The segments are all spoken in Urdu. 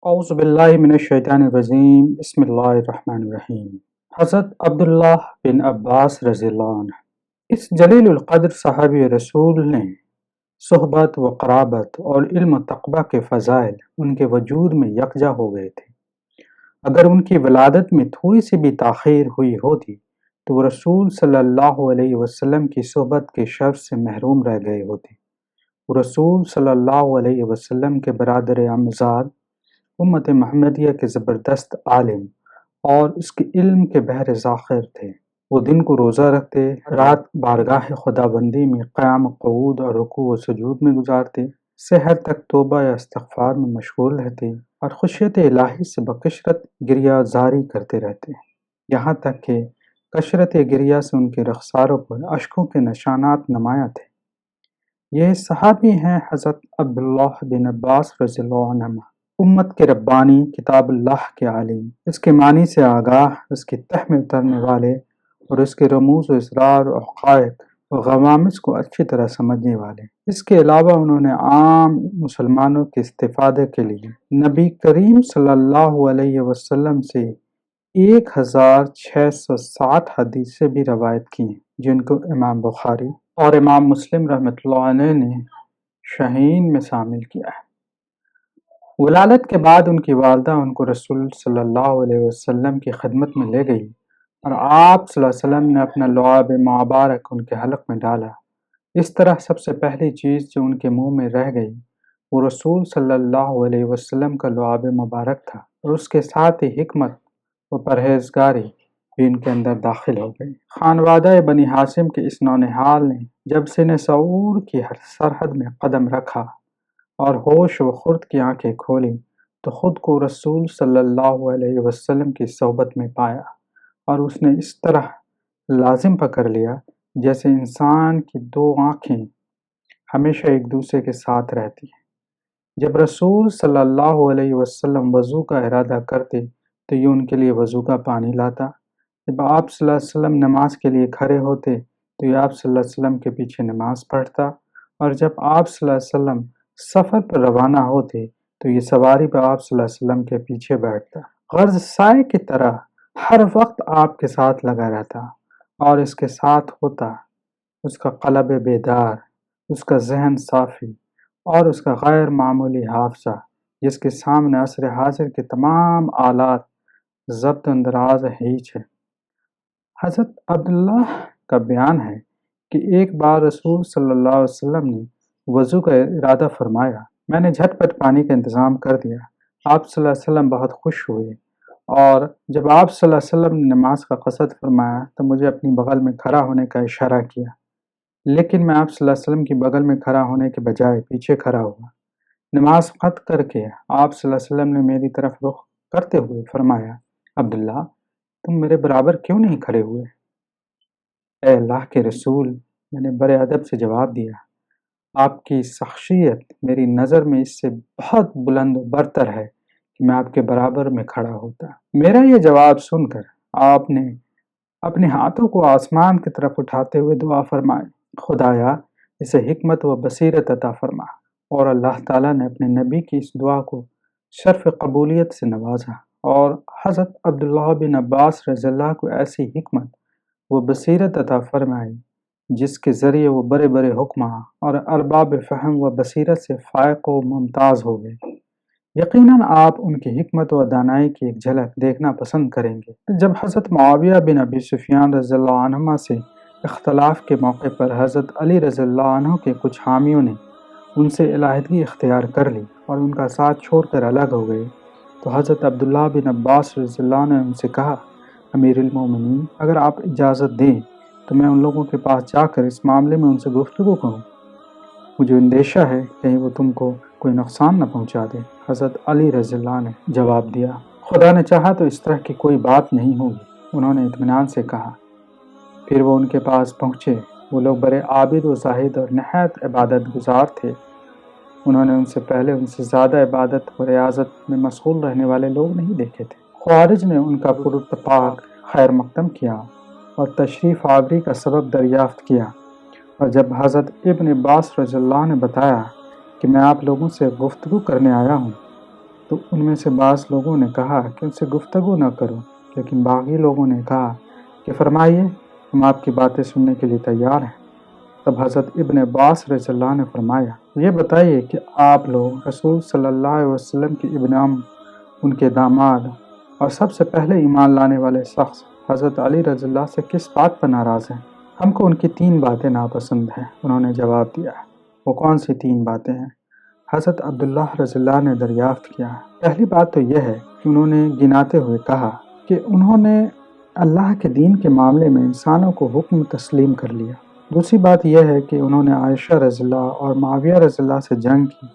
اعوذ باللہ من الشیطان الرجیم بسم اللہ الرحمن الرحیم۔ حضرت عبداللہ بن عباس رضی اللہ عنہ اس جلیل القدر صحابی رسول نے صحبت و قرابت اور علم و تقویٰ کے فضائل ان کے وجود میں یکجا ہو گئے تھے۔ اگر ان کی ولادت میں تھوڑی سی بھی تاخیر ہوئی ہوتی تو وہ رسول صلی اللہ علیہ وسلم کی صحبت کے شرف سے محروم رہ گئے ہوتے۔ وہ رسول صلی اللہ علیہ وسلم کے برادر عمزاد، امت محمدیہ کے زبردست عالم اور اس کے علم کے بحر ذاخر تھے۔ وہ دن کو روزہ رکھتے، رات بارگاہ خدا بندی میں قیام قعود اور رکوع و سجود میں گزارتے، سحر تک توبہ یا استغفار میں مشغول رہتے اور خشیت الہی سے بکثرت گریہ زاری کرتے رہتے، یہاں تک کہ کثرت گریہ سے ان کے رخساروں پر اشکوں کے نشانات نمایاں تھے۔ یہ صحابی ہیں حضرت عبداللہ بن عباس رضی اللہ عنہ، امت کے ربانی، کتاب اللہ کے عالم، اس کے معنی سے آگاہ، اس کی تہ میں اترنے والے اور اس کے رموز و اسرار و حقائق و غوامض کو اچھی طرح سمجھنے والے۔ اس کے علاوہ انہوں نے عام مسلمانوں کے استفادے کے لیے نبی کریم صلی اللہ علیہ وسلم سے 1660 حدیثیں بھی روایت کی ہیں، جن کو امام بخاری اور امام مسلم رحمۃ اللہ علیہ نے شاہین میں شامل کیا ہے۔ ولادت کے بعد ان کی والدہ ان کو رسول صلی اللہ علیہ وسلم کی خدمت میں لے گئی اور آپ صلی اللہ علیہ وسلم نے اپنا لعاب مبارک ان کے حلق میں ڈالا۔ اس طرح سب سے پہلی چیز جو ان کے منہ میں رہ گئی وہ رسول صلی اللہ علیہ وسلم کا لعاب مبارک تھا، اور اس کے ساتھ ہی حکمت و پرہیزگاری بھی ان کے اندر داخل ہو گئی۔ خانوادہ بنی ہاشم کے اس نونہال نے جب سن شعور کی سرحد میں قدم رکھا اور ہوش و خرد کی آنکھیں کھولیں تو خود کو رسول صلی اللہ علیہ وسلم کی صحبت میں پایا، اور اس نے اس طرح لازم پکڑ لیا جیسے انسان کی دو آنکھیں ہمیشہ ایک دوسرے کے ساتھ رہتی ہیں۔ جب رسول صلی اللہ علیہ وسلم وضو کا ارادہ کرتے تو یہ ان کے لیے وضو کا پانی لاتا۔ جب آپ صلی اللہ علیہ وسلم نماز کے لیے کھڑے ہوتے تو یہ آپ صلی اللہ علیہ وسلم کے پیچھے نماز پڑھتا، اور جب آپ صلی اللہ علیہ وسلم سفر پر روانہ ہوتے تو یہ سواری پر آپ صلی اللہ علیہ وسلم کے پیچھے بیٹھتا، غرض سائے کی طرح ہر وقت آپ کے ساتھ لگا رہتا اور اس کے ساتھ ہوتا اس کا قلب بیدار، اس کا ذہن صافی اور اس کا غیر معمولی حافظہ، جس کے سامنے عصر حاضر کے تمام آلات ضبط اندراز ہیچ ہے۔ حضرت عبداللہ کا بیان ہے کہ ایک بار رسول صلی اللہ علیہ وسلم نے وضو کا ارادہ فرمایا، میں نے جھٹ پٹ پانی کا انتظام کر دیا۔ آپ صلی اللہ علیہ وسلم بہت خوش ہوئے، اور جب آپ صلی اللہ علیہ وسلم نے نماز کا قصد فرمایا تو مجھے اپنی بغل میں کھڑا ہونے کا اشارہ کیا، لیکن میں آپ صلی اللہ علیہ وسلم کی بغل میں کھڑا ہونے کے بجائے پیچھے کھڑا ہوا۔ نماز ختم کر کے آپ صلی اللہ علیہ وسلم نے میری طرف رخ کرتے ہوئے فرمایا، عبداللہ تم میرے برابر کیوں نہیں کھڑے ہوئے؟ اے اللہ کے رسول، میں نے بڑے ادب سے جواب دیا، آپ کی شخصیت میری نظر میں اس سے بہت بلند و برتر ہے کہ میں آپ کے برابر میں کھڑا ہوتا۔ میرا یہ جواب سن کر آپ نے اپنے ہاتھوں کو آسمان کی طرف اٹھاتے ہوئے دعا فرمائی، خدایا اسے حکمت و بصیرت عطا فرما، اور اللہ تعالیٰ نے اپنے نبی کی اس دعا کو شرف قبولیت سے نوازا، اور حضرت عبداللہ بن عباس رضی اللہ کو ایسی حکمت و بصیرت عطا فرمائی جس کے ذریعے وہ بڑے بڑے حکماں اور ارباب فہم و بصیرت سے فائق و ممتاز ہو گئے۔ یقیناً آپ ان کی حکمت و دانائی کی ایک جھلک دیکھنا پسند کریں گے۔ جب حضرت معاویہ بن ابی سفیان رضی اللہ عنہما سے اختلاف کے موقع پر حضرت علی رضی اللہ عنہ کے کچھ حامیوں نے ان سے علیحدگی اختیار کر لی اور ان کا ساتھ چھوڑ کر الگ ہو گئے تو حضرت عبداللہ بن عباس رضی اللہ عنہ نے ان سے کہا، امیر المومنین، اگر آپ اجازت دیں تو میں ان لوگوں کے پاس جا کر اس معاملے میں ان سے گفتگو کروں، مجھے اندیشہ ہے کہیں وہ تم کو کوئی نقصان نہ پہنچا دے۔ حضرت علی رضی اللہ نے جواب دیا، خدا نے چاہا تو اس طرح کی کوئی بات نہیں ہوگی۔ انہوں نے اطمینان سے کہا۔ پھر وہ ان کے پاس پہنچے۔ وہ لوگ بڑے عابد و زاہد اور نہایت عبادت گزار تھے۔ انہوں نے ان سے پہلے ان سے زیادہ عبادت و ریاضت میں مشغول رہنے والے لوگ نہیں دیکھے تھے۔ خوارج نے ان کا پراتفاق خیر مقدم کیا اور تشریف آوری کا سبب دریافت کیا، اور جب حضرت ابن عباس رضی اللہ نے بتایا کہ میں آپ لوگوں سے گفتگو کرنے آیا ہوں تو ان میں سے بعض لوگوں نے کہا کہ ان سے گفتگو نہ کرو، لیکن باقی لوگوں نے کہا کہ فرمائیے، ہم آپ کی باتیں سننے کے لیے تیار ہیں۔ تب حضرت ابن عباس رضی اللہ نے فرمایا، یہ بتائیے کہ آپ لوگ رسول صلی اللہ علیہ وسلم کی ابن عم، ان کے داماد اور سب سے پہلے ایمان لانے والے شخص حضرت علی رضی اللہ سے کس بات پر ناراض ہیں؟ ہم کو ان کی 3 باتیں ناپسند ہیں۔ انہوں نے جواب دیا، وہ کون سی 3 باتیں ہیں؟ حضرت عبداللہ رضی اللہ نے دریافت کیا، پہلی بات تو یہ ہے کہ انہوں نے گناتے ہوئے کہا کہ انہوں نے اللہ کے دین کے معاملے میں انسانوں کو حکم تسلیم کر لیا۔ دوسری بات یہ ہے کہ انہوں نے عائشہ رضی اللہ اور معاویہ رضی اللہ سے جنگ کی،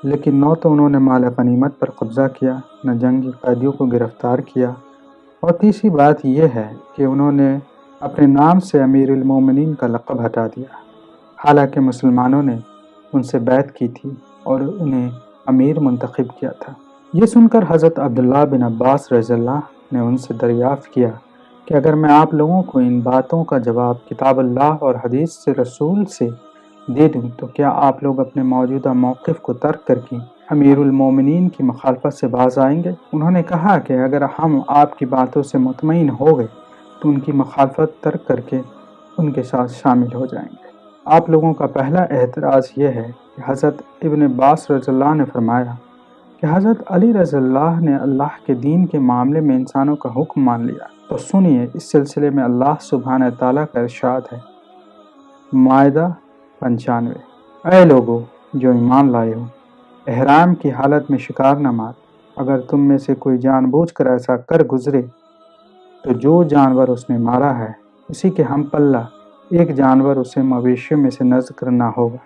لیکن نہ تو انہوں نے مال غنیمت پر قبضہ کیا، نہ جنگی قیدیوں کو گرفتار کیا، اور تیسری بات یہ ہے کہ انہوں نے اپنے نام سے امیر المومنین کا لقب ہٹا دیا، حالانکہ مسلمانوں نے ان سے بیعت کی تھی اور انہیں امیر منتخب کیا تھا۔ یہ سن کر حضرت عبداللہ بن عباس رضی اللہ نے ان سے دریافت کیا کہ اگر میں آپ لوگوں کو ان باتوں کا جواب کتاب اللہ اور حدیث سے رسول سے دے دوں تو کیا آپ لوگ اپنے موجودہ موقف کو ترک کر کے امیر المومنین کی مخالفت سے باز آئیں گے؟ انہوں نے کہا کہ اگر ہم آپ کی باتوں سے مطمئن ہو گئے تو ان کی مخالفت ترک کر کے ان کے ساتھ شامل ہو جائیں گے۔ آپ لوگوں کا پہلا اعتراض یہ ہے کہ حضرت ابن عباس رضی اللہ نے فرمایا کہ حضرت علی رضی اللہ نے اللہ کے دین کے معاملے میں انسانوں کا حکم مان لیا۔ تو سنیے، اس سلسلے میں اللہ سبحانہ تعالیٰ کا ارشاد ہے، مائدہ 95، اے لوگو جو ایمان لائے ہو، احرام کی حالت میں شکار نہ مار۔ اگر تم میں سے کوئی جان بوجھ کر ایسا کر گزرے تو جو جانور اس نے مارا ہے اسی کے ہم پلہ ایک جانور اسے مویشیوں میں سے نذر کرنا ہوگا،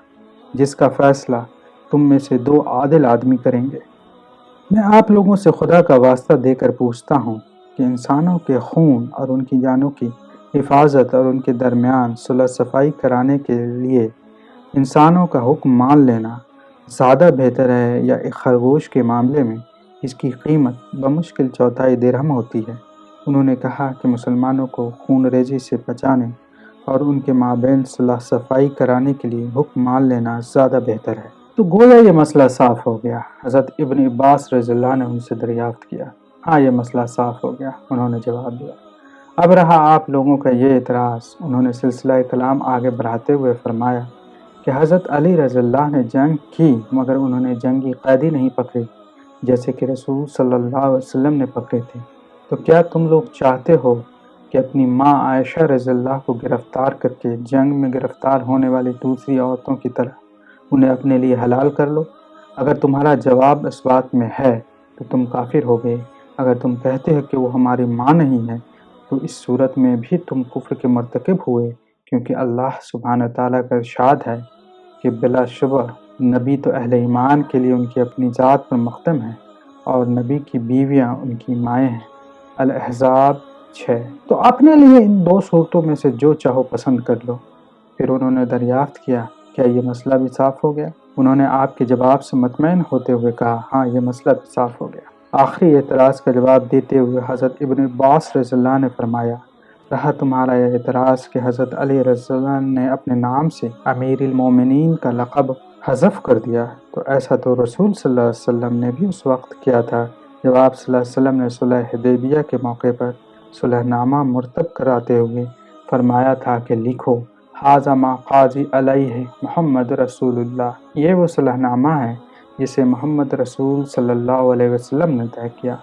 جس کا فیصلہ تم میں سے 2 عادل آدمی کریں گے۔ میں آپ لوگوں سے خدا کا واسطہ دے کر پوچھتا ہوں کہ انسانوں کے خون اور ان کی جانوں کی حفاظت اور ان کے درمیان صلح صفائی کرانے کے لیے انسانوں کا حکم مان لینا زیادہ بہتر ہے یا ایک خرگوش کے معاملے میں اس کی قیمت بمشکل 1/4 درہم ہوتی ہے؟ انہوں نے کہا کہ مسلمانوں کو خون ریزی سے بچانے اور ان کے مابین صلح صفائی کرانے کے لیے حکم مان لینا زیادہ بہتر ہے۔ تو گویا یہ مسئلہ صاف ہو گیا۔ حضرت ابن عباس رضی اللہ نے ان سے دریافت کیا، ہاں یہ مسئلہ صاف ہو گیا، انہوں نے جواب دیا۔ اب رہا آپ لوگوں کا یہ اعتراض۔ انہوں نے سلسلہ کلام آگے بڑھاتے ہوئے فرمایا کہ حضرت علی رضی اللہ نے جنگ کی مگر انہوں نے جنگی قیدی نہیں پکڑے جیسے کہ رسول صلی اللہ علیہ وسلم نے پکڑے تھے۔ تو کیا تم لوگ چاہتے ہو کہ اپنی ماں عائشہ رضی اللہ کو گرفتار کر کے جنگ میں گرفتار ہونے والی دوسری عورتوں کی طرح انہیں اپنے لیے حلال کر لو؟ اگر تمہارا جواب اس بات میں ہے تو تم کافر ہو گئے۔ اگر تم کہتے ہو کہ وہ ہماری ماں نہیں ہے تو اس صورت میں بھی تم کفر کے مرتکب ہوئے، کیونکہ اللہ سبحانہ تعالیٰ کا ارشاد ہے کہ بلا شبہ نبی تو اہل ایمان کے لیے ان کی اپنی ذات پر مقدم ہے اور نبی کی بیویاں ان کی مائیں ہیں۔ الاحزاب 6۔ تو اپنے لیے ان 2 صورتوں میں سے جو چاہو پسند کر لو۔ پھر انہوں نے دریافت کیا، کیا یہ مسئلہ بھی صاف ہو گیا؟ انہوں نے آپ کے جواب سے مطمئن ہوتے ہوئے کہا، ہاں یہ مسئلہ بھی صاف ہو گیا۔ آخری اعتراض کا جواب دیتے ہوئے حضرت ابن عباس رضی اللہ نے فرمایا، رہا تمہارا یہ اعتراض کہ حضرت علی رضی اللہ نے اپنے نام سے امیر المومنین کا لقب حذف کر دیا، تو ایسا تو رسول صلی اللہ علیہ وسلم نے بھی اس وقت کیا تھا جب آپ صلی اللہ علیہ وسلم نے صلح حدیبیہ کے موقع پر صلح نامہ مرتب کراتے ہوئے فرمایا تھا کہ لکھو، ھذا ما قاضی علیہ محمد رسول اللہ، یہ وہ صلح نامہ ہے جسے محمد رسول صلی اللہ علیہ وسلم نے طے کیا۔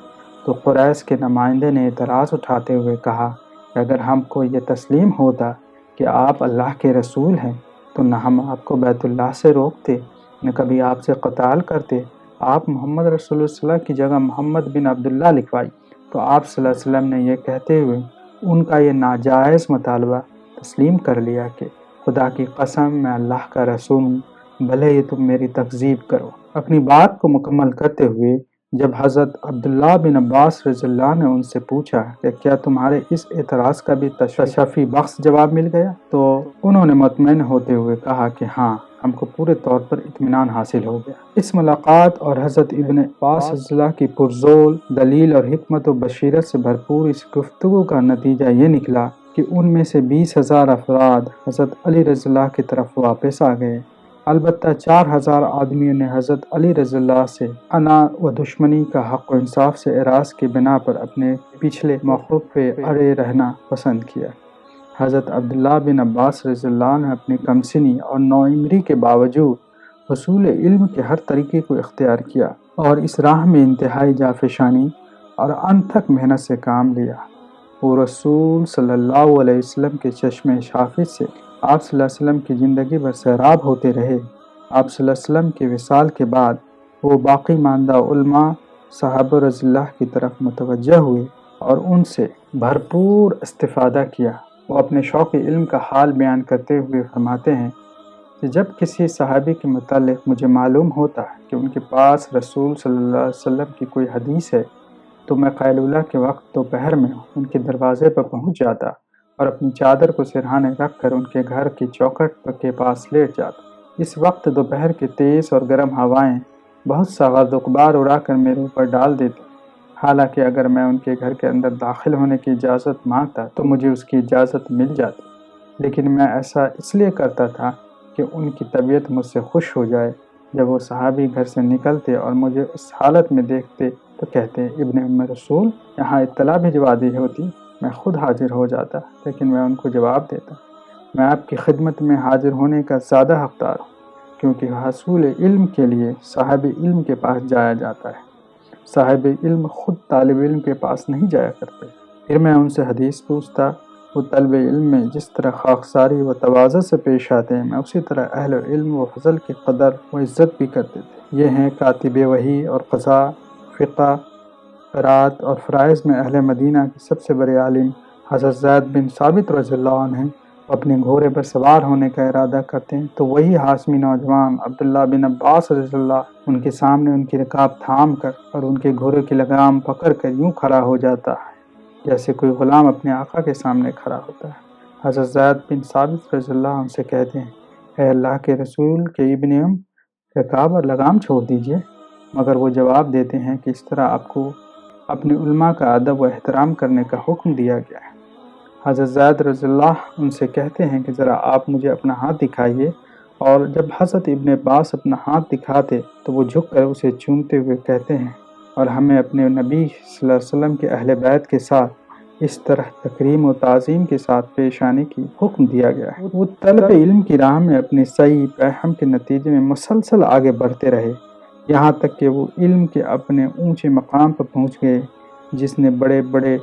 تو قریش کے نمائندے نے اعتراض اٹھاتے ہوئے کہا کہ اگر ہم کو یہ تسلیم ہوتا کہ آپ اللہ کے رسول ہیں تو نہ ہم آپ کو بیت اللہ سے روکتے، نہ کبھی آپ سے قتال کرتے۔ آپ محمد رسول اللہ صلی اللہ علیہ وسلم کی جگہ محمد بن عبداللہ لکھوائی۔ تو آپ صلی اللہ علیہ وسلم نے یہ کہتے ہوئے ان کا یہ ناجائز مطالبہ تسلیم کر لیا کہ خدا کی قسم میں اللہ کا رسول ہوں، بھلے یہ تم میری تکذیب کرو۔ اپنی بات کو مکمل کرتے ہوئے جب حضرت عبداللہ بن عباس رضی اللہ نے ان سے پوچھا کہ کیا تمہارے اس اعتراض کا بھی تشفی بخش جواب مل گیا، تو انہوں نے مطمئن ہوتے ہوئے کہا کہ ہاں، ہم کو پورے طور پر اطمینان حاصل ہو گیا۔ اس ملاقات اور حضرت ابن عباس رضی اللہ کی پرزور دلیل اور حکمت و بشیرت سے بھرپور اس گفتگو کا نتیجہ یہ نکلا کہ ان میں سے 20,000 افراد حضرت علی رضی اللہ کی طرف واپس آ گئے۔ البتہ 4000 آدمیوں نے حضرت علی رضی اللہ سے انا و دشمنی کا حق و انصاف سے اعراض کی بنا پر اپنے پچھلے موقف پہ اڑے رہنا پسند کیا۔ حضرت عبداللہ بن عباس رضی اللہ عنہ اپنی کمسنی اور نوعمری کے باوجود حصول علم کے ہر طریقے کو اختیار کیا اور اس راہ میں انتہائی جافشانی اور انتھک محنت سے کام لیا۔ وہ رسول صلی اللہ علیہ وسلم کے چشمِ شافت سے آپ صلی اللہ علیہ وسلم کی زندگی بھر سیراب ہوتے رہے۔ آپ صلی اللہ علیہ وسلم کے وصال کے بعد وہ باقی ماندہ علماء صحابہ رضی اللہ کی طرف متوجہ ہوئے اور ان سے بھرپور استفادہ کیا۔ وہ اپنے شوق علم کا حال بیان کرتے ہوئے فرماتے ہیں کہ جب کسی صحابی کے متعلق مجھے معلوم ہوتا ہے کہ ان کے پاس رسول صلی اللہ علیہ وسلم کی کوئی حدیث ہے تو میں قیلولہ کے وقت دوپہر میں ان کے دروازے پر پہنچ جاتا اور اپنی چادر کو سرہانے رکھ کر ان کے گھر کی چوکھٹ کے پاس لیٹ جاتا۔ اس وقت دوپہر کی تیز اور گرم ہوائیں بہت سا گرد و غبار اڑا کر میرے اوپر ڈال دیتی۔ حالانکہ اگر میں ان کے گھر کے اندر داخل ہونے کی اجازت مانگتا تو مجھے اس کی اجازت مل جاتی، لیکن میں ایسا اس لیے کرتا تھا کہ ان کی طبیعت مجھ سے خوش ہو جائے۔ جب وہ صحابی گھر سے نکلتے اور مجھے اس حالت میں دیکھتے تو کہتے، ابن ام رسول، یہاں اطلاع بھجوا دی ہوتی، میں خود حاضر ہو جاتا، لیکن میں ان کو جواب دیتا، میں آپ کی خدمت میں حاضر ہونے کا زیادہ حقدار ہوں، کیونکہ حصول علم کے لیے صاحب علم کے پاس جایا جاتا ہے، صاحب علم خود طالب علم کے پاس نہیں جایا کرتے۔ پھر میں ان سے حدیث پوچھتا، وہ طلب علم میں جس طرح خاکساری و تواضع سے پیش آتے ہیں، میں اسی طرح اہل علم و فضل کی قدر و عزت بھی کرتے تھے۔ یہ ہیں کاتب وحی اور قضاء، فقہ، قرات اور فرائض میں اہل مدینہ کے سب سے بڑے عالم حضرت زید بن ثابت رضی اللہ عنہ اپنے گھوڑے پر سوار ہونے کا ارادہ کرتے ہیں تو وہی ہاشمی نوجوان عبداللہ بن عباس رضی اللہ ان کے سامنے ان کی رکاب تھام کر اور ان کے گھوڑے کی لگام پکڑ کر یوں کھڑا ہو جاتا ہے جیسے کوئی غلام اپنے آقا کے سامنے کھڑا ہوتا ہے۔ حضرت زید بن ثابت رضی اللہ عنہ سے کہتے ہیں، اے اللہ کے رسول کے ابن ام، رکاب اور لگام چھوڑ دیجئے، مگر وہ جواب دیتے ہیں کہ اس طرح آپ کو اپنے علماء کا ادب و احترام کرنے کا حکم دیا گیا ہے۔ حضرت زید رضی اللہ ان سے کہتے ہیں کہ ذرا آپ مجھے اپنا ہاتھ دکھائیے، اور جب حضرت ابن عباس اپنا ہاتھ دکھاتے تو وہ جھک کر اسے چومتے ہوئے کہتے ہیں، اور ہمیں اپنے نبی صلی اللہ علیہ وسلم کے اہل بیت کے ساتھ اس طرح تکریم و تعظیم کے ساتھ پیش آنے کی حکم دیا گیا ہے۔ وہ طلب علم کی راہ میں اپنی سعی پیہم کے نتیجے میں مسلسل آگے بڑھتے رہے، یہاں تک کہ وہ علم کے اپنے اونچے مقام پر پہنچ گئے جس نے بڑے بڑے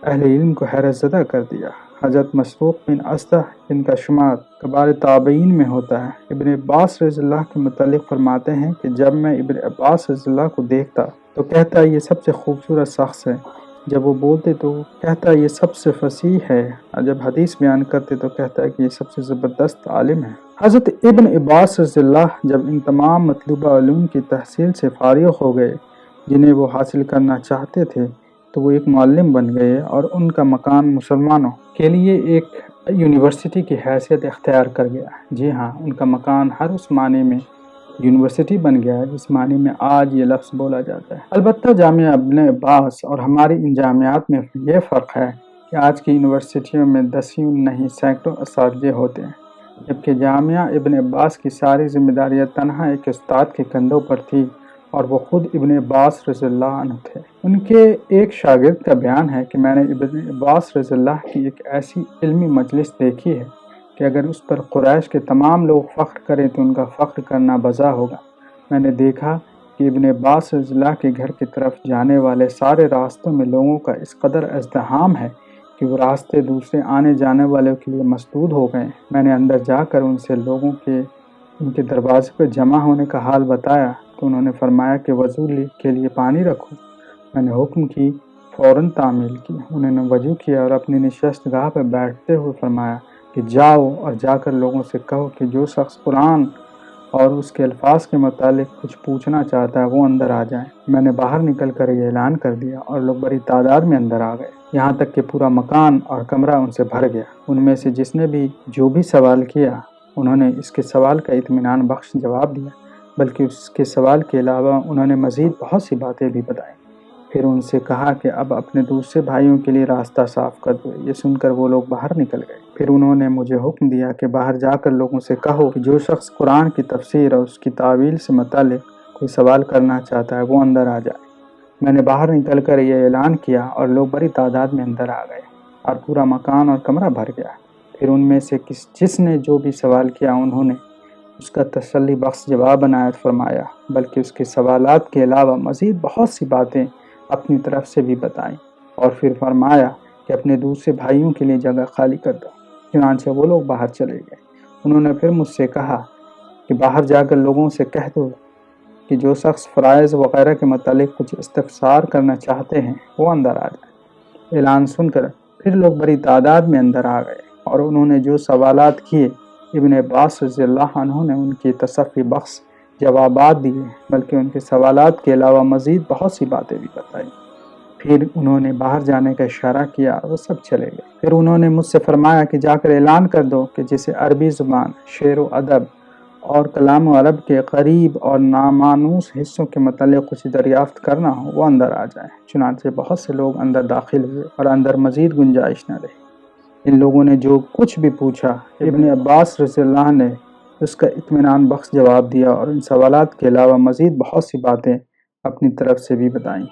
اہل علم کو حیرت زدہ کر دیا۔ حضرت مسروق بن اسدہ، جن کا شمار کبار تابعین میں ہوتا ہے، ابن عباس رضی اللہ کے متعلق فرماتے ہیں کہ جب میں ابن عباس رضی اللہ کو دیکھتا تو کہتا یہ سب سے خوبصورت شخص ہے، جب وہ بولتے تو کہتا یہ سب سے فصیح ہے، اور جب حدیث بیان کرتے تو کہتا ہے کہ یہ سب سے زبردست عالم ہے۔ حضرت ابن عباس رضی اللہ جب ان تمام مطلوبہ علوم کی تحصیل سے فارغ ہو گئے جنہیں وہ حاصل کرنا چاہتے تھے تو وہ ایک معلم بن گئے اور ان کا مکان مسلمانوں کے لیے ایک یونیورسٹی کی حیثیت اختیار کر گیا۔ جی ہاں، ان کا مکان ہر اس معنی میں یونیورسٹی بن گیا ہے جس معنی میں آج یہ لفظ بولا جاتا ہے۔ البتہ جامعہ ابن عباس اور ہماری ان جامعات میں یہ فرق ہے کہ آج کی یونیورسٹیوں میں دسیوں نہیں سینکڑوں اساتذہ ہوتے ہیں، جبکہ جامعہ ابن عباس کی ساری ذمہ داریاں تنہا ایک استاد کے کندھوں پر تھی اور وہ خود ابن عباس رضی اللہ عنہ تھے۔ ان کے ایک شاگرد کا بیان ہے کہ میں نے ابن عباس رضی اللہ کی ایک ایسی علمی مجلس دیکھی ہے کہ اگر اس پر قریش کے تمام لوگ فخر کریں تو ان کا فخر کرنا بزا ہوگا۔ میں نے دیکھا کہ ابن عباس رضی اللہ کے گھر کی طرف جانے والے سارے راستوں میں لوگوں کا اس قدر ازدحام ہے کہ وہ راستے دوسرے آنے جانے والوں کے لیے مسدود ہو گئے۔ میں نے اندر جا کر ان سے لوگوں کے ان کے دروازے پر جمع ہونے کا حال بتایا تو انہوں نے فرمایا کہ وضو کے لیے پانی رکھو۔ میں نے حکم کی، فوراً تعمیل کی۔ انہوں نے وضو کیا اور اپنی نشست گاہ پر بیٹھتے ہوئے فرمایا کہ جاؤ اور جا کر لوگوں سے کہو کہ جو شخص قرآن اور اس کے الفاظ کے متعلق کچھ پوچھنا چاہتا ہے وہ اندر آ جائیں۔ میں نے باہر نکل کر یہ اعلان کر دیا اور لوگ بڑی تعداد میں اندر آ گئے، یہاں تک کہ پورا مکان اور کمرہ ان سے بھر گیا۔ ان میں سے جس نے بھی جو بھی سوال کیا انہوں نے اس کے سوال کا اطمینان بخش جواب دیا، بلکہ اس کے سوال کے علاوہ انہوں نے مزید بہت سی باتیں بھی بتائیں۔ پھر ان سے کہا کہ اب اپنے دوسرے بھائیوں کے لیے راستہ صاف کر دو۔ یہ سن کر وہ لوگ باہر نکل گئے۔ پھر انہوں نے مجھے حکم دیا کہ باہر جا کر لوگوں سے کہو کہ جو شخص قرآن کی تفسیر اور اس کی تعویل سے متعلق کوئی سوال کرنا چاہتا ہے وہ اندر آ جائے۔ میں نے باہر نکل کر یہ اعلان کیا اور لوگ بڑی تعداد میں اندر آ گئے اور پورا مکان اور کمرہ بھر گیا۔ پھر ان میں سے جس نے جو بھی سوال کیا انہوں نے اس کا تسلی بخش جواب عنایت فرمایا، بلکہ اس کے سوالات کے علاوہ مزید بہت سی باتیں اپنی طرف سے بھی بتائیں، اور پھر فرمایا کہ اپنے دوسرے بھائیوں کے لیے جگہ خالی کر دو۔ چنانچہ وہ لوگ باہر چلے گئے۔ انہوں نے پھر مجھ سے کہا کہ باہر جا کر لوگوں سے کہہ دو کہ جو شخص فرائض وغیرہ کے متعلق کچھ استفسار کرنا چاہتے ہیں وہ اندر آ جائیں۔ اعلان سن کر پھر لوگ بڑی تعداد میں اندر آ گئے، اور انہوں نے جو سوالات کیے ابن عباس رضی اللہ عنہ نے ان کی تسلی بخش جوابات دیے، بلکہ ان کے سوالات کے علاوہ مزید بہت سی باتیں بھی بتائیں۔ پھر انہوں نے باہر جانے کا اشارہ کیا اور وہ سب چلے گئے۔ پھر انہوں نے مجھ سے فرمایا کہ جا کر اعلان کر دو کہ جسے عربی زبان، شعر و ادب اور کلام عرب کے قریب اور نامانوس حصوں کے متعلق کچھ دریافت کرنا ہو وہ اندر آ جائیں۔ چنانچہ بہت سے لوگ اندر داخل ہوئے اور اندر مزید گنجائش نہ رہی۔ ان لوگوں نے جو کچھ بھی پوچھا ابن عباس رضی اللہ نے اس کا اطمینان بخش جواب دیا اور ان سوالات کے علاوہ مزید بہت سی باتیں اپنی طرف سے بھی بتائیں۔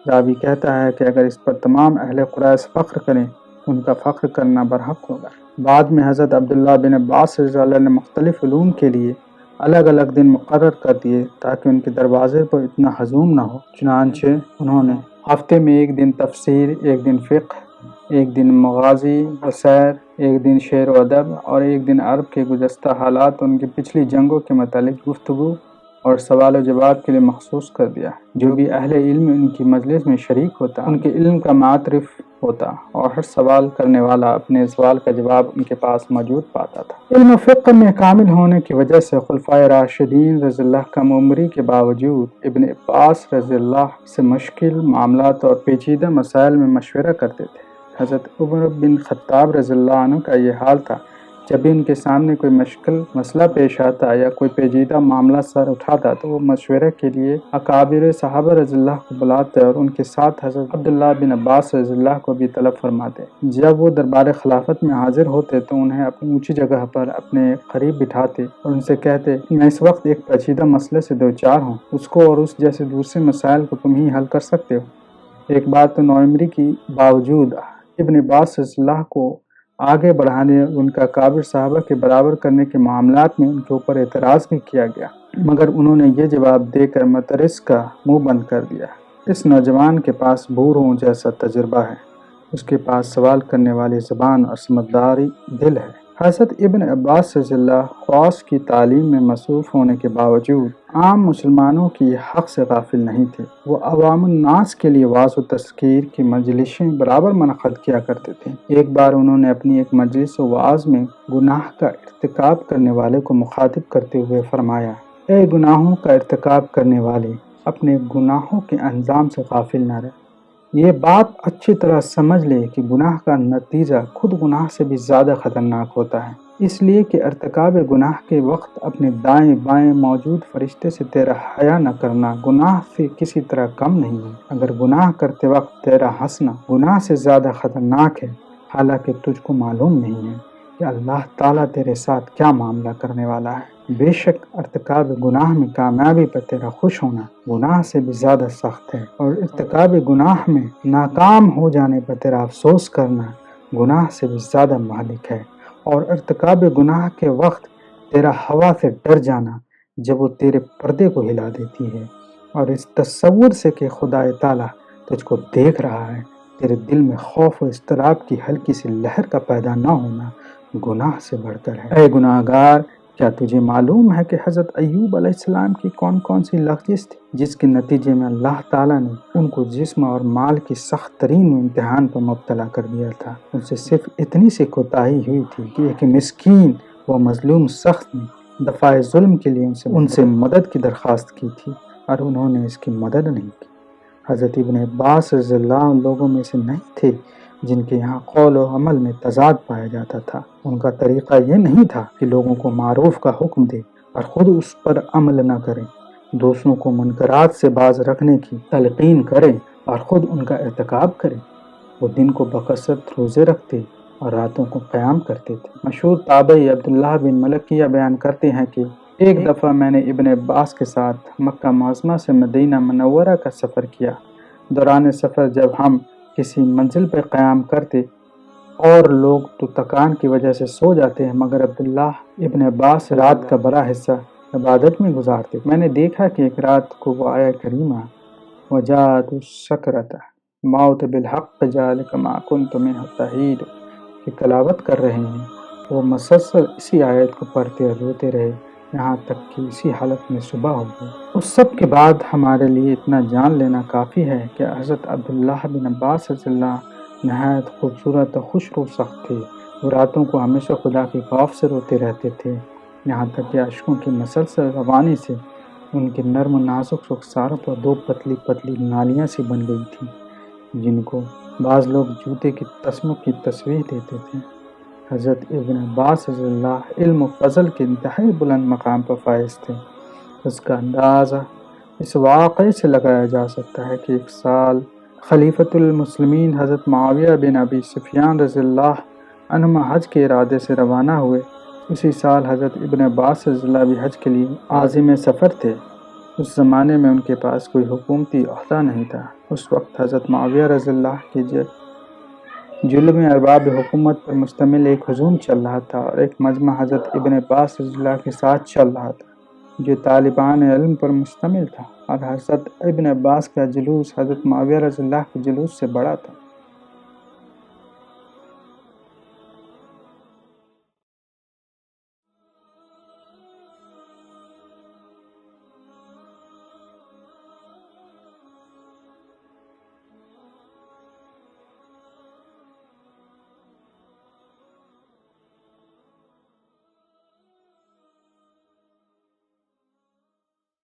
راوی کہتا ہے کہ اگر اس پر تمام اہل قریش فخر کریں تو ان کا فخر کرنا برحق ہوگا۔ بعد میں حضرت عبداللہ بن عباس رضی اللہ نے مختلف علوم کے لیے الگ الگ دن مقرر کر دیے تاکہ ان کے دروازے پر اتنا ہجوم نہ ہو۔ چنانچہ انہوں نے ہفتے میں ایک دن تفسیر، ایک دن فقہ، ایک دن مغازی و سیر، ایک دن شعر و ادب اور ایک دن عرب کے گزشتہ حالات اور ان کی پچھلی جنگوں کے متعلق گفتگو اور سوال و جواب کے لیے مخصوص کر دیا۔ جو بھی اہل علم ان کی مجلس میں شریک ہوتا ان کے علم کا معترف ہوتا اور ہر سوال کرنے والا اپنے سوال کا جواب ان کے پاس موجود پاتا تھا۔ علم و فقہ میں کامل ہونے کی وجہ سے خلفائے راشدین رضی اللہ کم عمری کے باوجود ابن عباس رضی اللہ سے مشکل معاملات اور پیچیدہ مسائل میں مشورہ کرتے تھے۔ حضرت عمر بن خطاب رضی اللہ عنہ کا یہ حال تھا۔ جب بھی ان کے سامنے کوئی مشکل مسئلہ پیش آتا یا کوئی پیچیدہ معاملہ سر اٹھاتا تو وہ مشورے کے لیے اکابر صحابہ رضی اللہ کو بلاتے اور ان کے ساتھ حضرت عبداللہ بن عباس رضی اللہ کو بھی طلب فرماتے۔ جب وہ دربار خلافت میں حاضر ہوتے تو انہیں اپنی اونچی جگہ پر اپنے قریب بٹھاتے اور ان سے کہتے میں اس وقت ایک پیچیدہ مسئلے سے دوچار ہوں، اس کو اور اس جیسے دوسرے مسائل کو تم ہی حل کر سکتے ہو۔ ایک بات تو نوعمری کی باوجود ابن عباس رضی اللہ کو آگے بڑھانے اور ان کا اکابر صحابہ کے برابر کرنے کے معاملات میں ان کے اوپر اعتراض بھی کیا گیا، مگر انہوں نے یہ جواب دے کر مترس کا منہ بند کر دیا۔ اس نوجوان کے پاس بوڑھوں جیسا تجربہ ہے، اس کے پاس سوال کرنے والی زبان اور سمجھداری دل ہے۔ حضرت ابن عباس رضی اللہ خواص کی تعلیم میں مصروف ہونے کے باوجود عام مسلمانوں کی حق سے غافل نہیں تھے۔ وہ عوام الناس کے لیے وعظ و تذکیر کی مجلسیں برابر منعقد کیا کرتے تھے۔ ایک بار انہوں نے اپنی ایک مجلس و وعظ میں گناہ کا ارتکاب کرنے والے کو مخاطب کرتے ہوئے فرمایا، اے گناہوں کا ارتکاب کرنے والے، اپنے گناہوں کے انجام سے غافل نہ رہ۔ یہ بات اچھی طرح سمجھ لے کہ گناہ کا نتیجہ خود گناہ سے بھی زیادہ خطرناک ہوتا ہے، اس لیے کہ ارتکاب گناہ کے وقت اپنے دائیں بائیں موجود فرشتے سے تیرا حیا نہ کرنا گناہ سے کسی طرح کم نہیں ہے۔ اگر گناہ کرتے وقت تیرا ہنسنا گناہ سے زیادہ خطرناک ہے، حالانکہ تجھ کو معلوم نہیں ہے کہ اللہ تعالیٰ تیرے ساتھ کیا معاملہ کرنے والا ہے۔ بے شک ارتکاب گناہ میں کامیابی پر تیرا خوش ہونا گناہ سے بھی زیادہ سخت ہے، اور ارتکاب گناہ میں ناکام ہو جانے پر تیرا افسوس کرنا گناہ سے بھی زیادہ مہلک ہے، اور ارتکاب گناہ کے وقت تیرا ہوا سے ڈر جانا جب وہ تیرے پردے کو ہلا دیتی ہے، اور اس تصور سے کہ خدا تعالیٰ تجھ کو دیکھ رہا ہے تیرے دل میں خوف و اضطراب کی ہلکی سی لہر کا پیدا نہ ہونا گناہ سے بڑھ کر ہے۔ اے گناہ گار، کیا تجھے معلوم ہے کہ حضرت ایوب علیہ السلام کی کون کون سی لغزش تھی جس کے نتیجے میں اللہ تعالیٰ نے ان کو جسم اور مال کی سخت ترین امتحان پر مبتلا کر دیا تھا؟ ان سے صرف اتنی سی کوتاہی ہوئی تھی کہ ایک مسکین و مظلوم شخص نے دفاع ظلم کے لیے ان سے مدد کی درخواست کی تھی اور انہوں نے اس کی مدد نہیں کی۔ حضرت ابن عباس رضی اللہ ان لوگوں میں سے نہیں تھے جن کے یہاں قول و عمل میں تضاد پایا جاتا تھا۔ ان کا طریقہ یہ نہیں تھا کہ لوگوں کو معروف کا حکم دے اور خود اس پر عمل نہ کریں، دوسروں کو منکرات سے باز رکھنے کی تلقین کریں اور خود ان کا ارتکاب کریں۔ وہ دن کو بکثرت روزے رکھتے اور راتوں کو قیام کرتے تھے۔ مشہور تابعی عبداللہ بن ملکیہ بیان کرتے ہیں کہ ایک دفعہ میں نے ابن عباس کے ساتھ مکہ معظمہ سے مدینہ منورہ کا سفر کیا۔ دوران سفر جب ہم کسی منزل پر قیام کرتے اور لوگ تو تکان کی وجہ سے سو جاتے ہیں، مگر عبداللہ ابن عباس رات کا بڑا حصہ عبادت میں گزارتے۔ میں نے دیکھا کہ ایک رات کو وہ آیہ کریمہ وَجَاءَتْ السَّكْرَةُ موت بالحق ذَلِكَ مَا كُنْتُ مِنْهُ تَحِيدُ کی تلاوت کر رہے ہیں۔ وہ مسلسل اسی آیت کو پڑھتے اور روتے رہے یہاں تک کہ اسی حالت میں صبح ہو گئی۔ اس سب کے بعد ہمارے لیے اتنا جان لینا کافی ہے کہ حضرت عبداللہ بن عباس رضی اللہ نہایت خوبصورت اور خوش رو سخت تھے۔ وہ راتوں کو ہمیشہ خدا کے خوف سے روتے رہتے تھے، یہاں تک کہ اشکوں کی مسلسل روانی سے ان کے نرم و نازک رخساروں پر دو پتلی پتلی نالیاں سی بن گئی تھیں، جن کو بعض لوگ جوتے کی تسموں کی تشبیہ دیتے تھے۔ حضرت ابن عباس رضی اللہ علم و فضل کے انتہائی بلند مقام پر فائز تھے۔ اس کا اندازہ اس واقعے سے لگایا جا سکتا ہے کہ ایک سال خلیفۃ المسلمین حضرت معاویہ بن ابی سفیان رضی اللہ عنہما حج کے ارادے سے روانہ ہوئے۔ اسی سال حضرت ابن عباس رضی اللہ بھی حج کے لیے عازم سفر تھے۔ اس زمانے میں ان کے پاس کوئی حکومتی عہدہ نہیں تھا۔ اس وقت حضرت معاویہ رضی اللہ کے ظلم ارباب حکومت پر مشتمل ایک ہجوم چل رہا تھا اور ایک مجمع حضرت ابن عباس رضی اللہ کے ساتھ چل رہا تھا جو طالبان علم پر مشتمل تھا، اور حضرت ابن عباس کا جلوس حضرت معاویہ رضی اللہ کے جلوس سے بڑا تھا۔